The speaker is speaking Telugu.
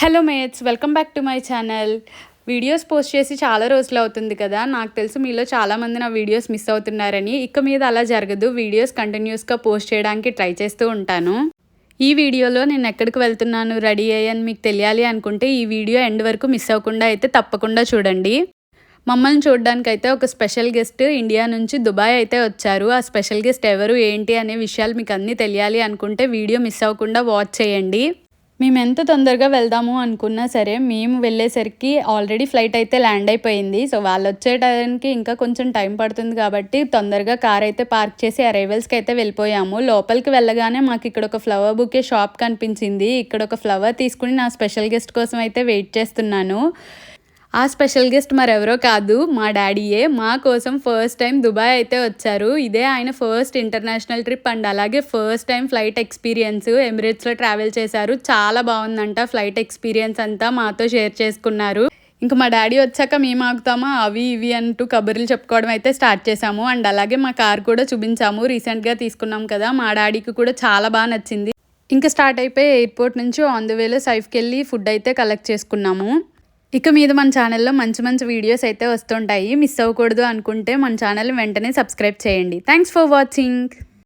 Hello mates, welcome back to my channel. Videos post చేసి చాలా రోజులు అవుతుంది కదా. నాకు తెలుసు మీలో చాలామంది నా వీడియోస్ మిస్ అవుతున్నారని. ఇక మీద అలా జరగదు. వీడియోస్ కంటిన్యూస్గా పోస్ట్ చేయడానికి ట్రై చేస్తూ ఉంటాను. ఈ వీడియోలో నేను ఎక్కడికి వెళ్తున్నాను, రెడీ అయ్యాను మీకు తెలియాలి అనుకుంటే ఈ వీడియో ఎండ్ వరకు మిస్ అవ్వకుండా అయితే తప్పకుండా చూడండి. మమ్మల్ని చూడడానికి అయితే ఒక స్పెషల్ గెస్ట్ ఇండియా నుంచి దుబాయ్ అయితే వచ్చారు. ఆ స్పెషల్ గెస్ట్ ఎవరు ఏంటి అనే విషయాలు మీకు అన్నీ తెలియాలి అనుకుంటే వీడియో మిస్ అవ్వకుండా వాచ్ చేయండి. మేము ఎంత తొందరగా వెళ్దాము అనుకున్నా సరే మేము వెళ్ళేసరికి ఆల్రెడీ ఫ్లైట్ అయితే ల్యాండ్ అయిపోయింది. సో వాళ్ళు వచ్చే టైంకి ఇంకా కొంచెం టైం పడుతుంది కాబట్టి తొందరగా కార్ అయితే పార్క్ చేసి అరైవల్స్కి అయితే వెళ్ళిపోయాము. లోపలికి వెళ్ళగానే మాకు ఇక్కడ ఒక ఫ్లవర్ బుకే షాప్ కనిపించింది. ఇక్కడ ఒక ఫ్లవర్ తీసుకుని నా స్పెషల్ గెస్ట్ కోసం అయితే వెయిట్ చేస్తున్నాను. ఆ స్పెషల్ గెస్ట్ మరెవరో కాదు, మా డాడీయే. మా కోసం ఫస్ట్ టైం దుబాయ్ అయితే వచ్చారు. ఇదే ఆయన ఫస్ట్ ఇంటర్నేషనల్ ట్రిప్ అండ్ అలాగే ఫస్ట్ టైం ఫ్లైట్ ఎక్స్పీరియన్స్. ఎమిరేట్స్లో ట్రావెల్ చేశారు. చాలా బాగుందంట ఫ్లైట్ ఎక్స్పీరియన్స్ అంతా మాతో షేర్ చేసుకున్నారు. ఇంకా మా డాడీ వచ్చాక మేము ఆగుతామా అవి ఇవి అంటూ కబుర్లు చెప్పుకోవడం అయితే స్టార్ట్ చేసాము. అండ్ అలాగే మా కార్ కూడా చూపించాము. రీసెంట్గా తీసుకున్నాం కదా, మా డాడీకి కూడా చాలా బాగా నచ్చింది. ఇంకా స్టార్ట్ అయిపోయి ఎయిర్పోర్ట్ నుంచి ఆన్ ద వేలో సైఫ్కి వెళ్ళి ఫుడ్ అయితే కలెక్ట్ చేసుకున్నాము. ఇక మీద మన ఛానల్లో మంచి మంచి వీడియోస్ అయితే వస్తుంటాయి. మిస్ అవ్వకూడదు అనుకుంటే మన ఛానల్ వెంటనే సబ్స్క్రైబ్ చేయండి. Thanks for watching.